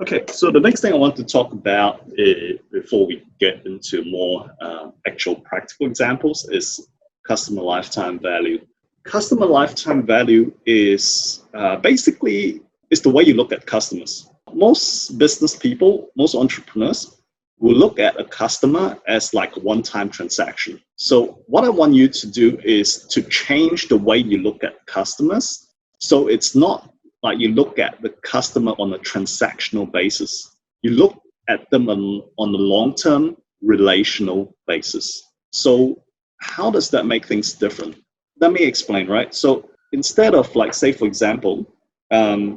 Okay, so the next thing I want to talk about before we get into more actual practical examples is customer lifetime value. Customer lifetime value is basically is the way you look at customers. Most business people, most entrepreneurs will look at a customer as like a one-time transaction. So what I want you to do is to change the way you look at customers. So it's not like you look at the customer on a transactional basis. You look at them on a long-term relational basis. So how does that make things different? Let me explain, right? So instead of like, say, for example,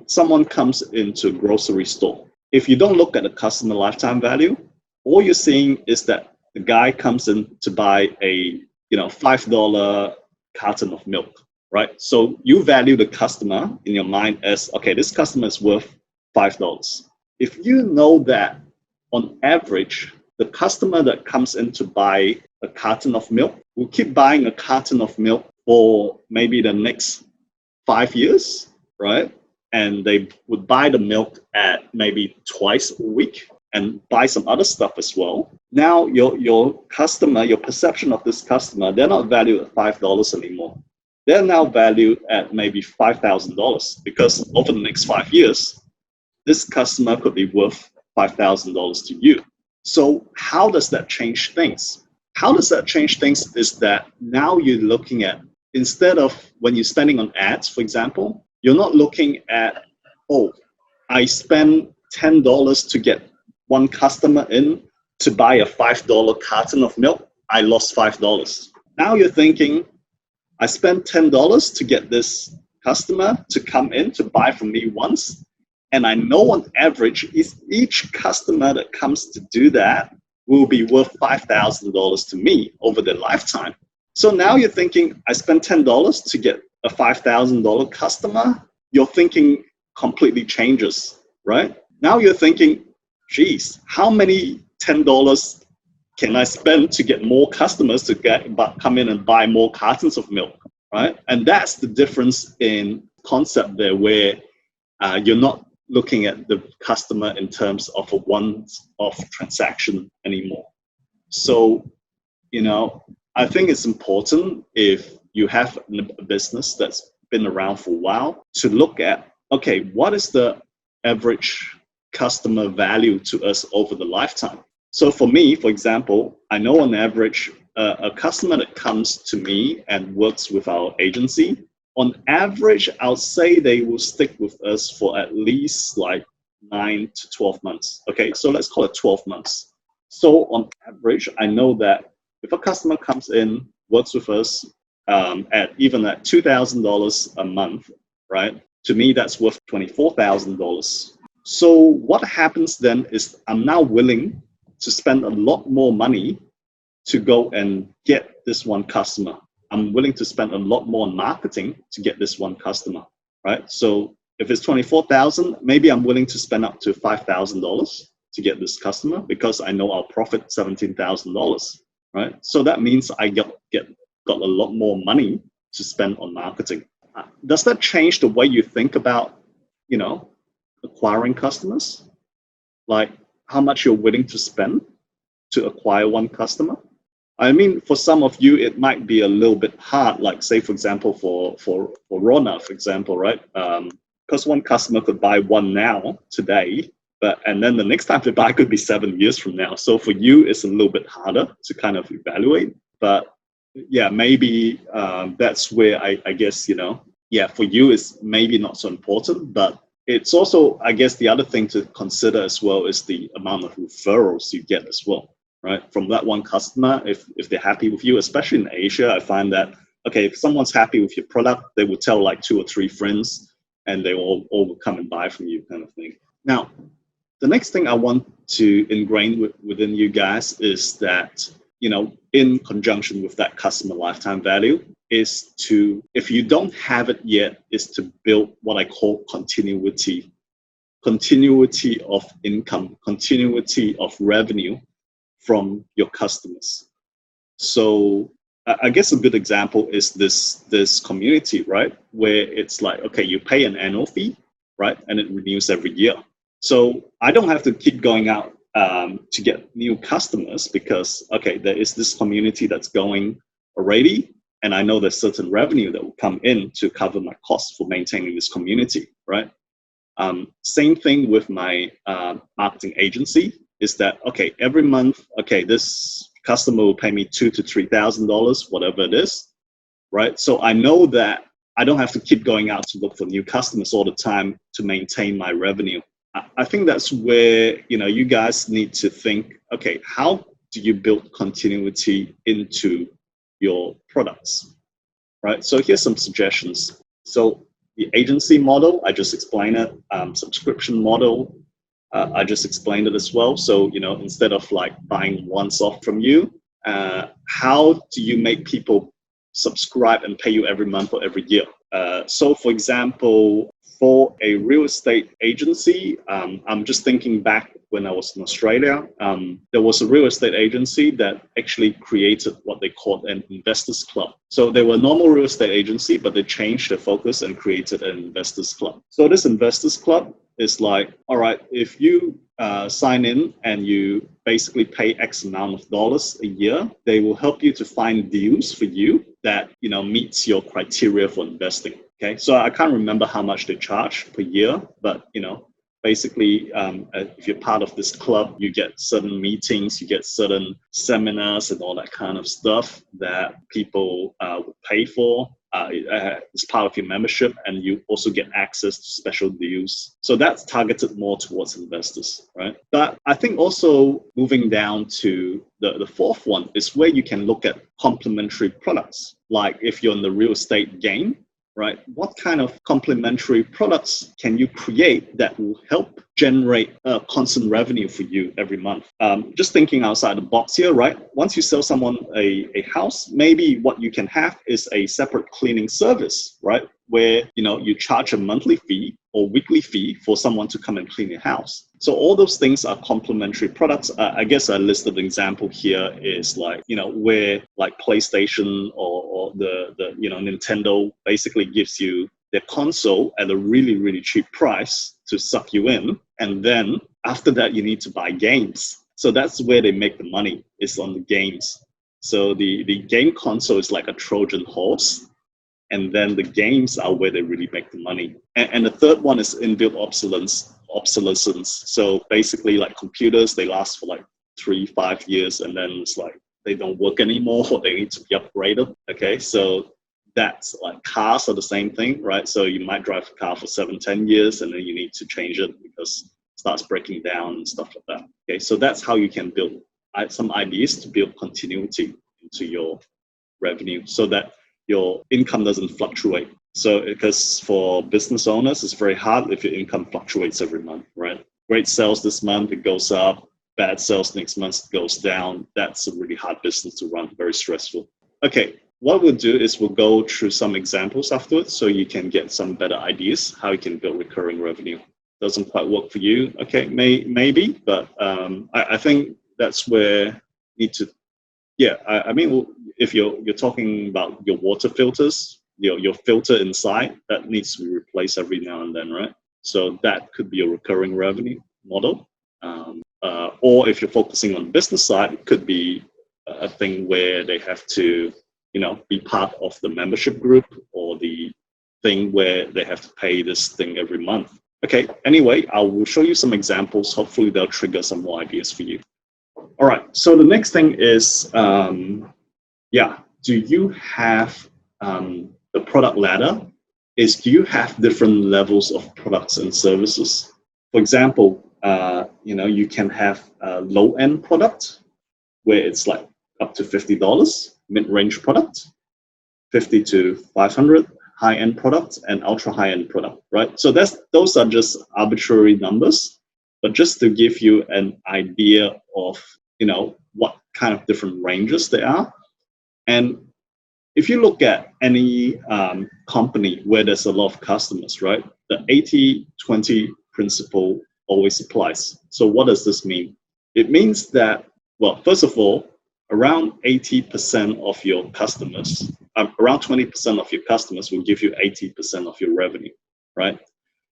someone comes into a grocery store. If you don't look at the customer lifetime value, all you're seeing is that the guy comes in to buy a $5 carton of milk, right? So you value the customer in your mind as, okay, this customer is worth $5. If you know that on average, the customer that comes in to buy a carton of milk will keep buying a carton of milk for maybe the next 5 years, right? And they would buy the milk at maybe twice a week and buy some other stuff as well. Now your customer, your perception of this customer, they're not valued at $5 anymore. They're now valued at maybe $5,000 because over the next 5 years, this customer could be worth $5,000 to you. So how does that change things? How does that change things is that now you're looking at, instead of when you're spending on ads, for example, you're not looking at, oh, I spend $10 to get one customer in to buy a $5 carton of milk. I lost $5. Now you're thinking, I spent $10 to get this customer to come in to buy from me once. And I know on average, each customer that comes to do that will be worth $5,000 to me over their lifetime. So now you're thinking, I spent $10 to get a $5,000 customer. Your thinking completely changes, right? Now you're thinking, geez, how many $10 can I spend to get more customers to come in and buy more cartons of milk, right? And that's the difference in concept there, where you're not looking at the customer in terms of a one-off transaction anymore. So, I think it's important if you have a business that's been around for a while to look at, okay, what is the average customer value to us over the lifetime? So for me, for example, I know on average, a customer that comes to me and works with our agency, on average, I'll say they will stick with us for at least like 9 to 12 months. Okay, so let's call it 12 months. So on average, I know that if a customer comes in, works with us at $2,000 a month, right? To me, that's worth $24,000. So what happens then is I'm now willing to spend a lot more money to go and get this one customer. I'm willing to spend a lot more on marketing to get this one customer, right? So if it's $24,000, maybe I'm willing to spend up to $5,000 to get this customer because I know I'll profit $17,000, right? So that means I got a lot more money to spend on marketing. Does that change the way you think about, acquiring customers? Like how much you're willing to spend to acquire one customer? I mean, for some of you, it might be a little bit hard, like say, for example, for Rona, for example, right? Because one customer could buy one now, today, and then the next time they buy could be 7 years from now. So for you, it's a little bit harder to kind of evaluate. But yeah, maybe that's where I guess, for you, it's maybe not so important, but it's also, I guess, the other thing to consider as well is the amount of referrals you get as well, right? From that one customer, if they're happy with you, especially in Asia, I find that, okay, if someone's happy with your product, they will tell like 2 or 3 friends and they all will come and buy from you kind of thing. Now, the next thing I want to ingrain within you guys is that, in conjunction with that customer lifetime value, is to, if you don't have it yet, is to build what I call continuity of income, continuity of revenue from your customers. So I guess a good example is this community, right? Where it's like, okay, you pay an annual fee, right? And it renews every year. So I don't have to keep going out to get new customers because, okay, there is this community that's going already, and I know there's certain revenue that will come in to cover my costs for maintaining this community, right? Same thing with my marketing agency is that, okay, every month, okay, this customer will pay me $2,000 to $3,000, whatever it is, right? So I know that I don't have to keep going out to look for new customers all the time to maintain my revenue. I think that's where, you know, you guys need to think, okay, how do you build continuity into your products, right? So here's some suggestions. So the agency model, I just explained it. Subscription model, I just explained it as well. So, you know, instead of like buying once off from you, how do you make people subscribe and pay you every month or every year? So for example, for a real estate agency, I'm just thinking back when I was in Australia, there was a real estate agency that actually created what they called an investors club. So they were a normal real estate agency, but they changed their focus and created an investors club. So this investors club is like, all right, if you sign in and you basically pay X amount of dollars a year, they will help you to find deals for you that, you know, meets your criteria for investing. Okay, so I can't remember how much they charge per year, but, you know, basically, if you're part of this club, you get certain meetings, you get certain seminars and all that kind of stuff that people would pay for. It's part of your membership, and you also get access to special deals. So that's targeted more towards investors, right? But I think also moving down to the fourth one is where you can look at complementary products. Like if you're in the real estate game, right? What kind of complementary products can you create that will help generate constant revenue for you every month? Just thinking outside the box here, right? Once you sell someone a house, maybe what you can have is a separate cleaning service, right? Where, you know, you charge a monthly fee or weekly fee for someone to come and clean your house. So all those things are complementary products. I guess a listed example here is like, you know, where like PlayStation or the you know, Nintendo basically gives you their console at a really, really cheap price to suck you in. And then after that, you need to buy games. So that's where they make the money, is on the games. So the game console is like a Trojan horse. And then the games are where they really make the money. And the third one is inbuilt obsolescence. So basically, like computers, they last for like 3-5 years, and then it's like they don't work anymore, or they need to be upgraded. Okay, so that's like cars are the same thing, right? So you might drive a car for 7-10 years, and then you need to change it because it starts breaking down and stuff like that. Okay, so that's how you can build some ideas to build continuity into your revenue, so that your income doesn't fluctuate. So because for business owners, it's very hard if your income fluctuates every month, right? Great sales this month, it goes up. Bad sales next month, it goes down. That's a really hard business to run, very stressful. Okay, what we'll do is we'll go through some examples afterwards so you can get some better ideas how you can build recurring revenue. Doesn't quite work for you, okay, maybe, but I think that's where you need to, yeah, I mean, if you're talking about your water filters, your filter inside, that needs to be replaced every now and then, right? So that could be a recurring revenue model. Or if you're focusing on the business side, it could be a thing where they have to, you know, be part of the membership group, or the thing where they have to pay this thing every month. Okay, anyway, I will show you some examples. Hopefully they'll trigger some more ideas for you. All right, so the next thing is, do you have the product ladder? Do you have different levels of products and services? For example, you know, you can have a low-end product where it's like up to $50, mid-range product, 50 to 500, high-end product, and ultra high-end product, right? So those are just arbitrary numbers, but just to give you an idea of, you know, what kind of different ranges there are. And if you look at any company where there's a lot of customers, right, the 80-20 principle always applies. So what does this mean? It means that, well, first of all, around 80% of your customers, around 20% of your customers will give you 80% of your revenue, right?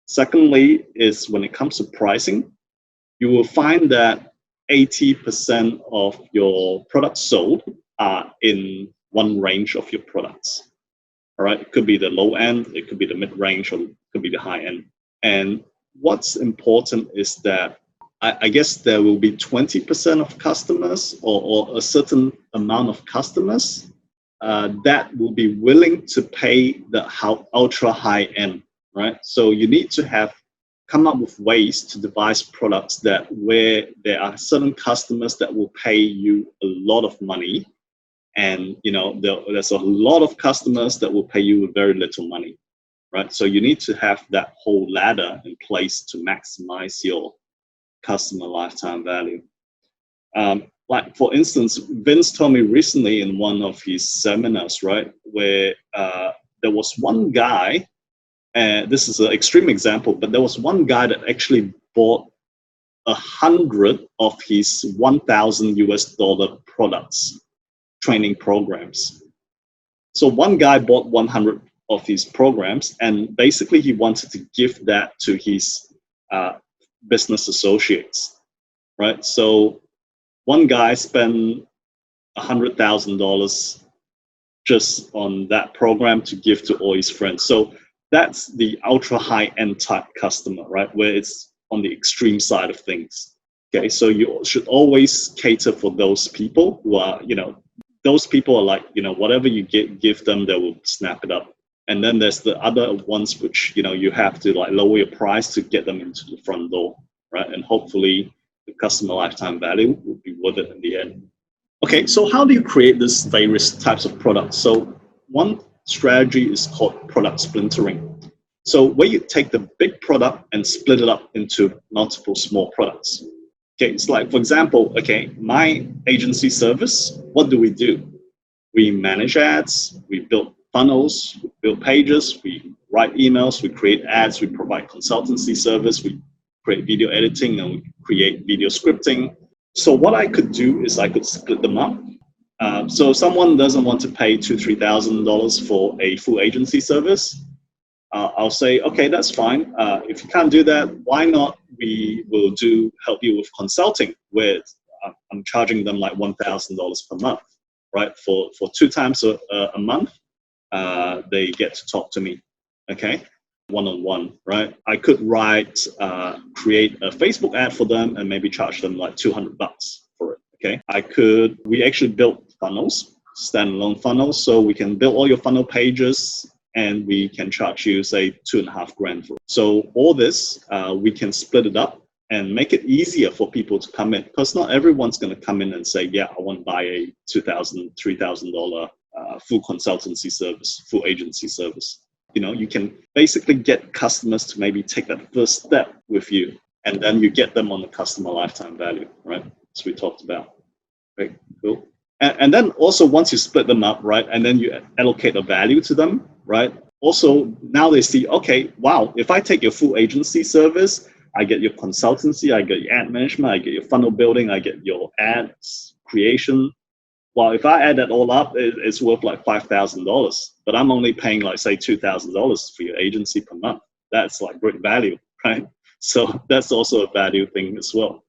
Secondly, is when it comes to pricing, you will find that 80% of your products sold are in one range of your products. All right, it could be the low end, it could be the mid range, or it could be the high end. And what's important is that I guess there will be 20% of customers or a certain amount of customers that will be willing to pay the ultra high end, right? So you need to come up with ways to devise products that where there are certain customers that will pay you a lot of money, and there's a lot of customers that will pay you with very little money, right? So you need to have that whole ladder in place to maximize your customer lifetime value. Like for instance, Vince told me recently in one of his seminars, right, where there was one guy, and this is an extreme example, but there was one guy that actually bought 100 of his 1,000 US dollar products, training programs. So one guy bought 100 of his programs, and basically he wanted to give that to his business associates, right? So one guy spent $100,000 just on that program to give to all his friends. So that's the ultra high-end type customer, right? Where it's on the extreme side of things. Okay, so you should always cater for those people who are, those people are like, whatever you give them, they will snap it up. And then there's the other ones which, you have to like lower your price to get them into the front door, right? And hopefully the customer lifetime value will be worth it in the end. Okay, so how do you create these various types of products? So one strategy is called product splintering. So where you take the big product and split it up into multiple small products. Okay, it's like, for example, okay, my agency service, what do? We manage ads, we build funnels, we build pages, we write emails, we create ads, we provide consultancy service, we create video editing, and we create video scripting. So what I could do is I could split them up. So someone doesn't want to pay $2,000, $3,000 for a full agency service. I'll say, okay, that's fine. If you can't do that, why not? We will help you with consulting, where I'm charging them like $1,000 per month, right? For 2 times a month, they get to talk to me, okay? One-on-one, right? I could create a Facebook ad for them and maybe charge them like $200 for it, okay? We actually built funnels, standalone funnels, so we can build all your funnel pages and we can charge you, say, $2,500 for it. So all this, we can split it up and make it easier for people to come in, because not everyone's going to come in and say, yeah, I want to buy a $2,000, $3,000 full consultancy service, full agency service. You can basically get customers to maybe take that first step with you, and then you get them on the customer lifetime value, right? As we talked about. Right, cool. And then also once you split them up, right, and then you allocate a value to them, right? Also, now they see, okay, wow, if I take your full agency service, I get your consultancy, I get your ad management, I get your funnel building, I get your ads creation. Well, if I add that all up, it's worth like $5,000, but I'm only paying like, say, $2,000 for your agency per month. That's like great value, right? So that's also a value thing as well.